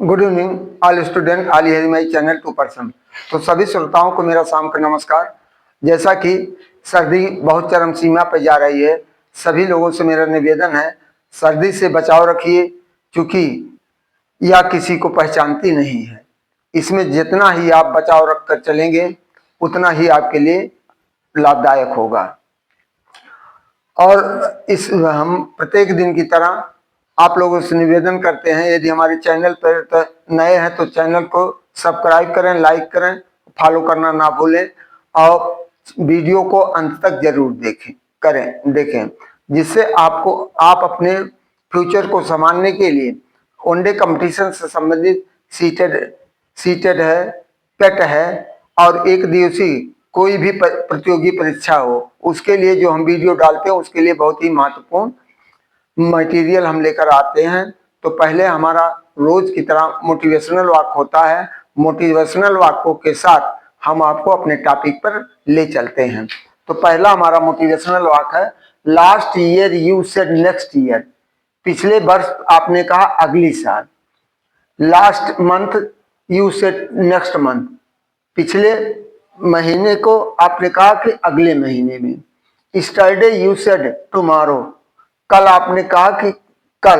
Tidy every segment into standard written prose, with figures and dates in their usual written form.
Good evening all student, all here my channel 2%। तो सभी श्रोताओं को मेरा शाम का नमस्कार। जैसा कि सर्दी बहुत चरम सीमा पर जा रही है, सभी लोगों से मेरा निवेदन है, सर्दी से बचाव रखिए, क्योंकि यह किसी को पहचानती नहीं है। इसमें जितना ही आप बचाव रख कर चलेंगे उतना ही आपके लिए लाभदायक होगा। और इस हम प्रत्येक दिन की तरह आप लोगों से निवेदन करते हैं, यदि हमारे चैनल पर नए हैं तो चैनल को सब्सक्राइब करें, लाइक करें, फॉलो करना ना भूलें और वीडियो को अंत तक जरूर देखें, जिससे आप अपने फ्यूचर को संभालने के लिए वनडे कंपटीशन से संबंधित सीटेड है, पेट है और एक दिवसीय कोई भी प्रतियोगी परीक्षा हो, उसके लिए जो हम वीडियो डालते हैं उसके लिए बहुत ही महत्वपूर्ण मटेरियल हम लेकर आते हैं। तो पहले हमारा रोज की तरह मोटिवेशनल वाक होता है। मोटिवेशनल वाकों के साथ हम आपको अपने टॉपिक पर ले चलते हैं। तो पहला हमारा मोटिवेशनल वाक है, last year you said next year. पिछले वर्ष आपने कहा अगली साल। Last month you said next month. पिछले महीने को आपने कहा कि अगले महीने में। Yesterday you said tomorrow. कल आपने कहा कि कल।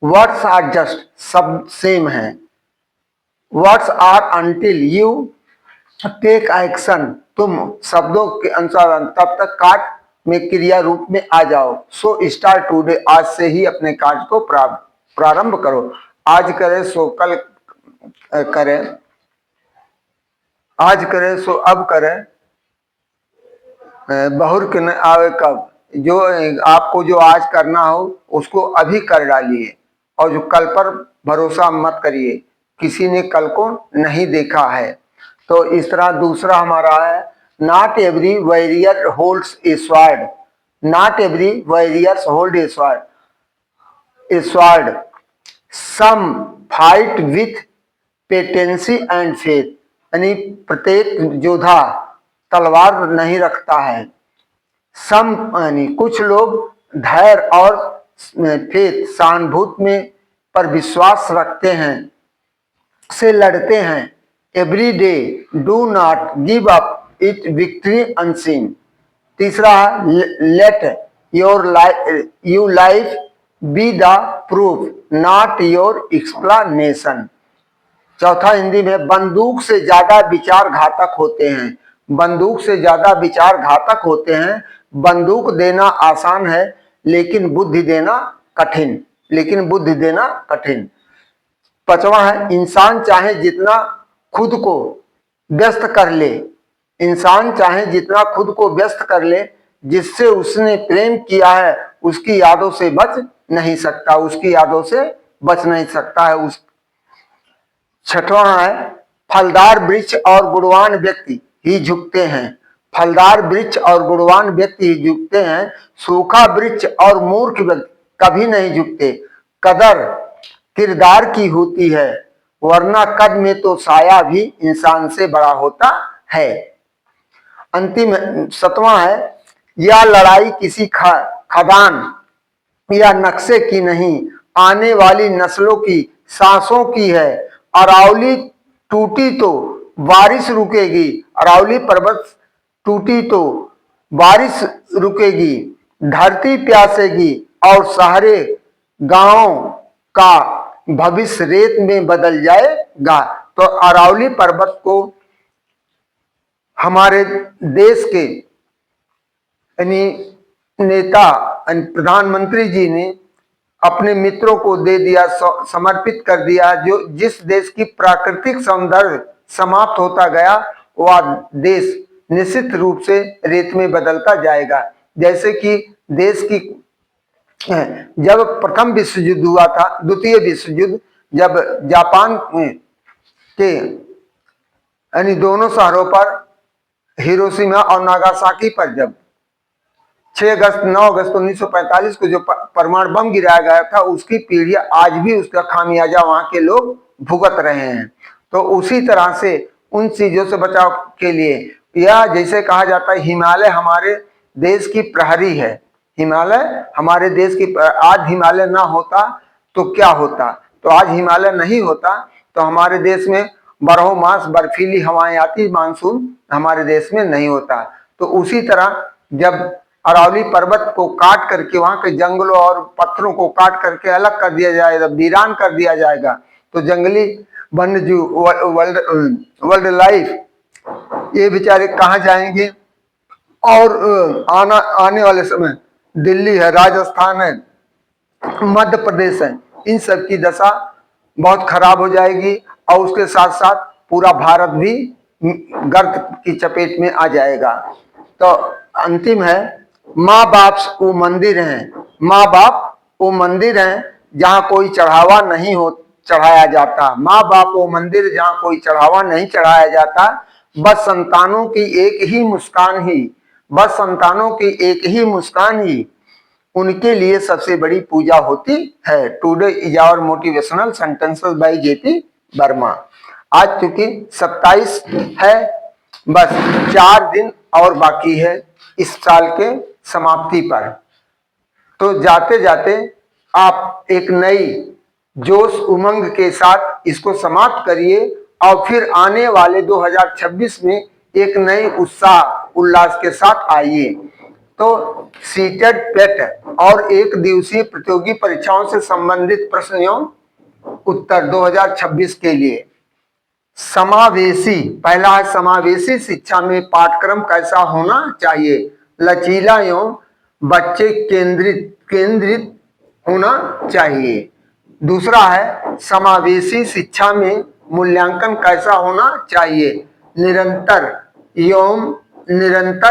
वर्ड्स आर जस्ट, सब सेम है। Words are until you take action. तुम शब्दों के अनुसार तब तक कार्य में क्रिया रूप में आ जाओ। सो स्टार्ट टुडे, आज से ही अपने कार्य को प्रारंभ करो। आज करें सो कल करें, आज करें सो अब करें, बहुर के न आवे कब। जो आपको जो आज करना हो उसको अभी कर डालिए और जो कल पर भरोसा मत करिए, किसी ने कल को नहीं देखा है। तो इस तरह दूसरा हमारा है, not every warrior holds a sword. Not every warriors hold a sword, some fight with patience and faith. यानी प्रत्येक योद्धा तलवार नहीं रखता है। सम यानी कुछ लोग धैर्य और फेथ, सहानुभूति में पर विश्वास रखते हैं, से लड़ते हैं। Every day do not give up it victory unseen. तीसरा है, let you life be the proof not your explanation. चौथा हिंदी में, बंदूक से ज्यादा विचार घातक होते हैं। बंदूक से ज्यादा विचार घातक होते हैं। बंदूक देना आसान है लेकिन बुद्धि देना कठिन। पांचवा है, इंसान चाहे जितना खुद को व्यस्त कर ले, जिससे उसने प्रेम किया है उसकी यादों से बच नहीं सकता है। छठवां है, फलदार वृक्ष और गुणवान व्यक्ति ही झुकते हैं। फलदार वृक्ष और गुणवान व्यक्ति ही झुकते हैं। सूखा वृक्ष और मूर्ख व्यक्ति कभी नहीं झुकते। कदर किरदार की होती है, वरना कद में तो साया भी इंसान से बड़ा होता है। अंतिम सातवां है, यह लड़ाई किसी खदान या नक्शे की नहीं, आने वाली नस्लों की सांसों की है। अरावली टूटी तो बारिश रुकेगी। अरावली पर्वत टूटी तो बारिश रुकेगी। धरती प्यासेगी और सारे गांवों का भविष्य रेत में बदल जाएगा। तो अरावली पर्वत को हमारे देश के नेता प्रधानमंत्री जी ने अपने मित्रों को दे दिया, समर्पित कर दिया। जो जिस देश की प्राकृतिक सौंदर्य समाप्त होता गया, वह देश निश्चित रूप से रेत में बदलता जाएगा। जैसे कि देश की जब प्रथम विश्व युद्ध हुआ था, द्वितीय विश्व युद्ध, जब जापान के दोनों शहरों पर, हिरोशिमा और नागासाकी पर, जब 9 अगस्त 1945 को जो परमाणु बम गिराया गया था, उसकी पीढ़ी आज भी उसका खामियाजा वहां के लोग भुगत रहे हैं। तो उसी तरह से उन चीजों से बचाव के लिए, या जैसे कहा जाता है, हिमालय हमारे देश की प्रहरी है। हिमालय हमारे देश की, आज हिमालय ना होता तो क्या होता, तो आज हिमालय नहीं होता तो हमारे देश में बारह मास बर्फीली हवाएं आती, मानसून हमारे देश में नहीं होता। तो उसी तरह जब अरावली पर्वत को काट करके, वहां के जंगलों और पत्थरों को काट करके अलग कर दिया जाएगा, वीरान कर दिया जाएगा, तो जंगली वन्य जीव, वर्ल्ड लाइफ, ये बेचारे कहाँ जाएंगे। और आने वाले समय दिल्ली है, राजस्थान है, मध्य प्रदेश है, इन सब की दशा बहुत खराब हो जाएगी और उसके साथ साथ पूरा भारत भी गर्त की चपेट में आ जाएगा। तो अंतिम है, माँ बाप वो मंदिर हैं, माँ बाप वो मंदिर हैं जहाँ कोई चढ़ावा नहीं हो चढ़ाया जाता, माँ बाप वो मंदिर जहाँ कोई चढ़ावा नहीं चढ़ाया जाता। बस संतानों की एक ही मुस्कान ही, बस संतानों की एक ही मुस्कान ही उनके लिए सबसे बड़ी पूजा होती है। Today is our motivational sentences by JP Verma. आज चूंकि 27 है, बस 4 दिन और बाकी है इस साल के समाप्ति पर। तो जाते जाते आप एक नई जोश उमंग के साथ इसको समाप्त करिए और फिर आने वाले 2026 में एक नई उत्साह उल्लास के साथ आइए। तो सीटेड पेट और एक दिवसीय प्रतियोगी परीक्षाओं से संबंधित प्रश्न एवं उत्तर 2026 के लिए समावेशी, पहला है समावेशी शिक्षा में पाठ्यक्रम कैसा होना चाहिए, लचीला एवं बच्चे केंद्रित होना चाहिए। दूसरा है समावेशी शिक्षा में मूल्यांकन कैसा होना चाहिए, निरंतर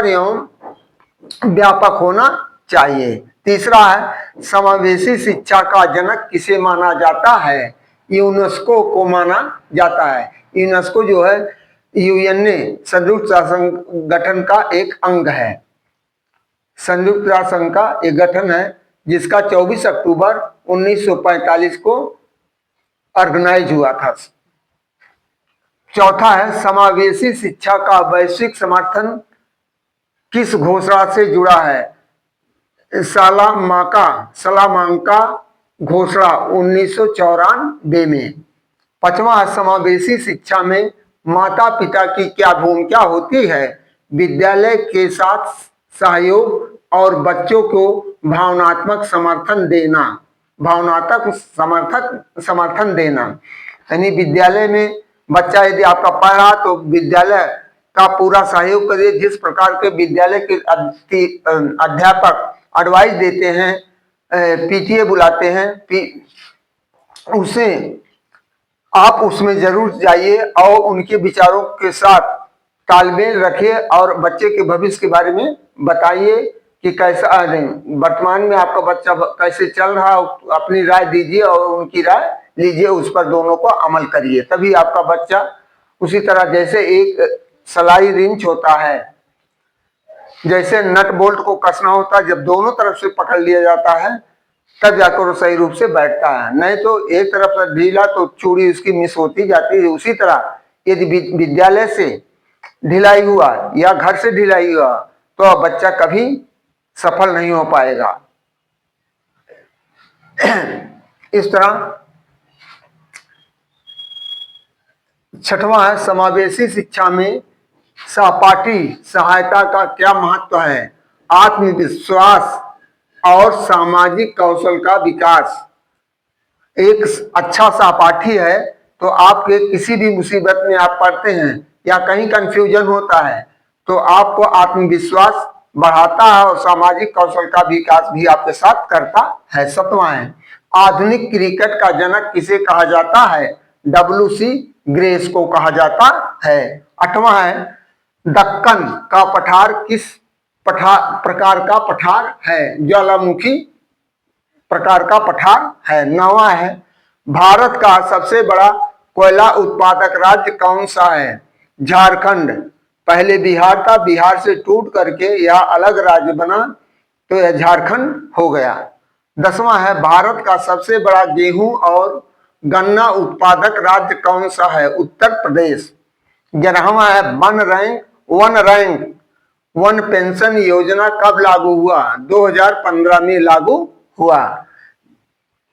एवं व्यापक होना चाहिए। तीसरा है समावेशी शिक्षा का जनक किसे माना जाता है, यूनेस्को को माना जाता है। यूनेस्को जो है यूएनए संयुक्त राष्ट्र संगठन का एक अंग है, संयुक्त राष्ट्र संघ का एक गठन है जिसका 24 अक्टूबर 1945 को ऑर्गेनाइज हुआ था। चौथा है समावेशी शिक्षा का वैश्विक समर्थन किस घोषणा से जुड़ा है, सलामांका घोषणा 1994 में। पांचवा है समावेशी शिक्षा में माता पिता की क्या भूमिका होती है, विद्यालय के साथ सहयोग और बच्चों को भावनात्मक समर्थन देना, यानी विद्यालय में बच्चा यदि आपका पढ़ रहा तो विद्यालय का पूरा सहयोग करिए। जिस प्रकार के विद्यालय के अध्यापक एडवाइस देते हैं, पीटीए बुलाते हैं, उसे आप उसमें जरूर जाइए और उनके विचारों के साथ तालमेल रखिए और बच्चे के भविष्य के बारे में बताइए कि कैसा वर्तमान में आपका बच्चा कैसे चल रहा है, अपनी राय दीजिए और उनकी राय लीजिए, उस पर दोनों को अमल करिए। तभी आपका बच्चा उसी तरह जैसे एक सलाई रिंच होता है, जैसे नट बोल्ट को कसना होता है, जब दोनों तरफ से पकड़ लिया जाता है तब जाकर वो सही रूप से बैठता है, नहीं तो एक तरफ से ढीला तो चूड़ी उसकी मिस होती जाती है। उसी तरह यदि विद्यालय से ढिलाई हुआ या घर से ढिलाई हुआ तो बच्चा कभी सफल नहीं हो पाएगा। इस तरह छठवां है समावेशी शिक्षा में सहपाठी सहायता का क्या महत्व है, आत्मविश्वास और सामाजिक कौशल का विकास। एक अच्छा सहपाठी है तो आपके किसी भी मुसीबत में आप पड़ते हैं या कहीं कंफ्यूजन होता है तो आपको आत्मविश्वास बढ़ाता है और सामाजिक कौशल का विकास भी आपके साथ करता है। सातवां है आधुनिक क्रिकेट का जनक किसे कहा जाता है, WC ग्रेस को कहा जाता है। आठवां है दक्कन का पठार किस प्रकार का पठार है, ज्वालामुखी प्रकार का पठार है। नौवां है भारत का सबसे बड़ा कोयला उत्पादक राज्य कौन सा है, झारखंड। पहले बिहार था, बिहार से टूट करके यह अलग राज्य बना तो यह झारखंड हो गया। 10वां है भारत का सबसे बड़ा गेहूं और गन्ना उत्पादक राज्य कौन सा है, उत्तर प्रदेश। 11वां है वन पेंशन योजना कब लागू हुआ, 2015 में लागू हुआ।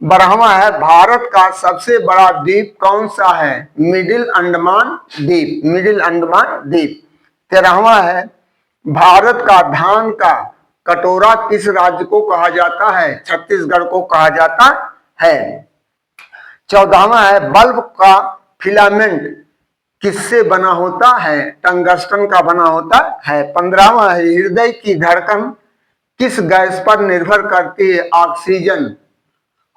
12वां है भारत का सबसे बड़ा द्वीप कौन सा है? मिडिल अंडमान द्वीप, मिडिल अंडमान द्वीप। 13वां है भारत का धान का कटोरा किस राज्य को कहा जाता है? छत्तीसगढ़ को कहा जाता है। 14वां है बल्ब का फिलामेंट किससे बना होता है? टंगस्टन का बना होता है। 15वां है हृदय की धड़कन किस गैस पर निर्भर करती है? ऑक्सीजन,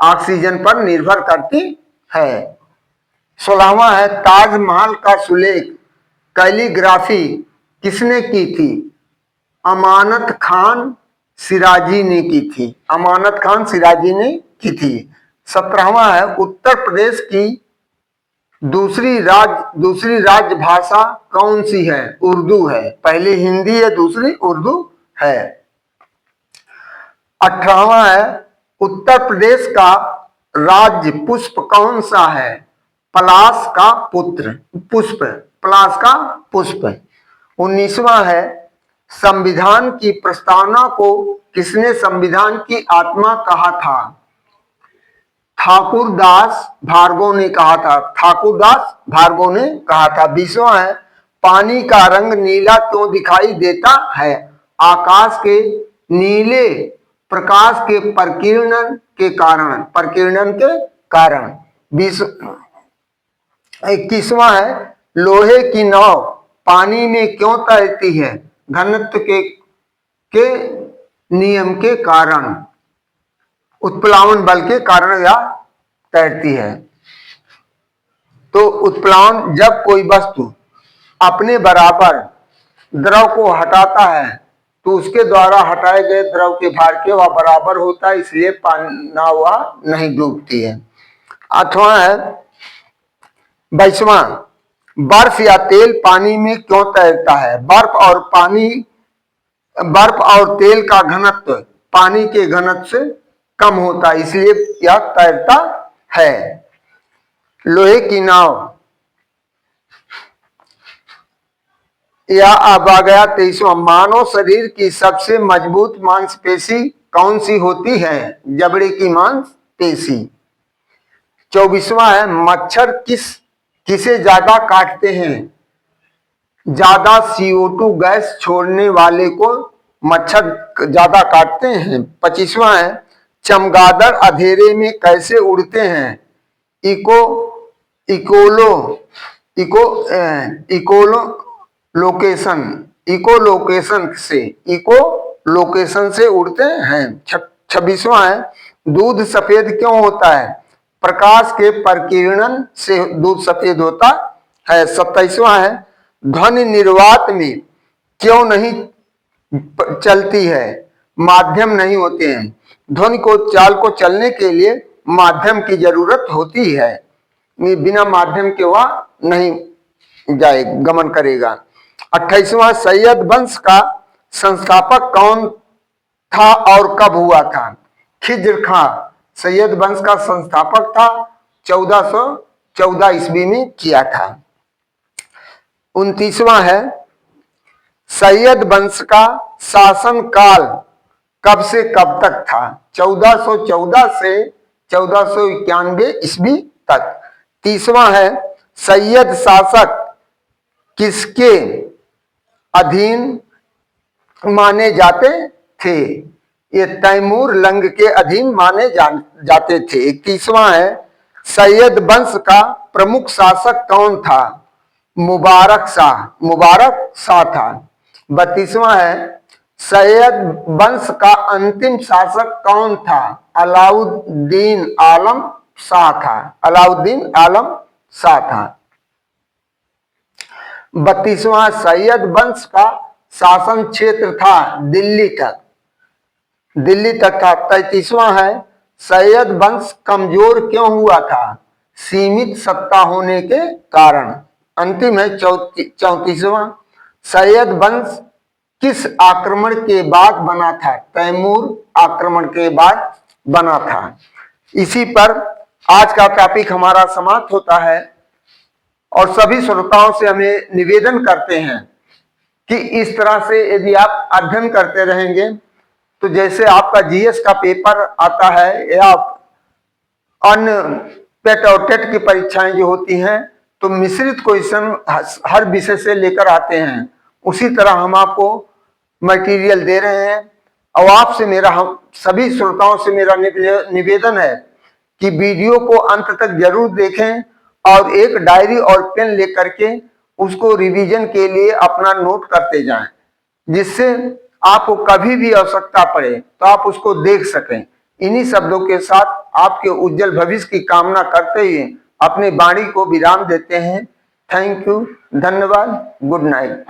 ऑक्सीजन पर निर्भर करती है। 16वां है ताजमहल का सुलेख कैलीग्राफी किसने की थी? अमानत खान सिराजी ने की थी, अमानत खान सिराजी ने की थी। 17वां है उत्तर प्रदेश की दूसरी राज्य भाषा कौन सी है? उर्दू है, पहली हिंदी है, दूसरी उर्दू है। 18वां है उत्तर प्रदेश का राज्य पुष्प कौन सा है? पलाश का पुष्प, पलाश का पुष्प। 19वां है संविधान की प्रस्तावना को किसने संविधान की आत्मा कहा था? ठाकुरदास भार्गव ने कहा था, ठाकुरदास भार्गव ने कहा था। 20वां है पानी का रंग नीला क्यों दिखाई देता है? आकाश के नीले प्रकाश के प्रकीर्णन के कारण, प्रकीर्णन के कारण। 21वां है लोहे की नाव पानी में क्यों तैरती है? घनत्व के नियम के कारण, उत्प्लावन बल के कारण यह तैरती है। तो उत्प्लावन जब कोई वस्तु अपने बराबर द्रव को हटाता है तो उसके द्वारा हटाए गए द्रव के भार के वह बराबर होता है, इसलिए नाव वह नहीं डूबती है। 8वां है 22वां बर्फ या तेल पानी में क्यों तैरता है? बर्फ और तेल का घनत्व पानी के घनत्व से कम होता है, इसलिए यह तैरता है। लोहे की नाव या अब आ गया 23वां मानव शरीर की सबसे मजबूत मांसपेशी कौन सी होती है? जबड़े की मांसपेशी। 24वां है मच्छर किसे ज्यादा काटते हैं? ज्यादा CO2 गैस छोड़ने वाले को मच्छर ज्यादा काटते हैं। 25वां है चमगादड़ अंधेरे में कैसे उड़ते हैं? इकोलोकेशन से उड़ते हैं। 26वां है दूध सफेद क्यों होता है? प्रकाश के प्रकीर्णन से दूध सफेद होता है। 27वां है ध्वनि निर्वात में क्यों नहीं चलती है? माध्यम नहीं होते हैं। ध्वनि को चाल को चलने के लिए माध्यम की जरूरत होती है, बिना माध्यम के वह नहीं जाए गमन करेगा। 28वां सैयद वंश का संस्थापक कौन था और कब हुआ था? खिज्र खां सैयद वंश का संस्थापक था, 1414 ईस्वी में किया था। 29वां है सैयद वंश का शासन काल कब से कब तक था? 1414 से 1491 ईस्वी तक। 30वां है सैयद शासक किसके अधीन माने जाते थे? ये तैमूर लंग के अधीन माने जाते थे। 31वां है सैयद वंश का प्रमुख शासक कौन था? मुबारक शाह था। 32वां है सैयद वंश का अंतिम शासक कौन था? अलाउद्दीन आलम शाह था, अलाउद्दीन आलम शाह था। 32वां सैयद वंश का शासन क्षेत्र था दिल्ली तक था। 33वां है सैयद वंश कमजोर क्यों हुआ था? सीमित सत्ता होने के कारण। अंतिम है 34वां सैयद वंश किस आक्रमण के बाद बना था? तैमूर आक्रमण के बाद बना था। इसी पर आज का टॉपिक हमारा समाप्त होता है और सभी श्रोताओं से हमें निवेदन करते हैं कि इस तरह से यदि आप अध्ययन करते रहेंगे तो जैसे आपका GS का पेपर आता है या अन्य पेट और टेट की परीक्षाएं जो होती हैं तो मिश्रित क्वेश्चन हर विषय से लेकर आते हैं। उसी तरह हम आपको मटेरियल दे रहे हैं और आपसे मेरा, हम सभी श्रोताओं से मेरा निवेदन है कि वीडियो को अंत तक जरूर देखें और एक डायरी और पेन लेकर के उसको रिवीजन के लिए अपना नोट करते जाएं, जिससे आपको कभी भी आवश्यकता पड़े तो आप उसको देख सकें। इन्हीं शब्दों के साथ आपके उज्जवल भविष्य की कामना करते हुए अपने वाणी को विराम देते हैं। थैंक यू, धन्यवाद, गुड नाइट।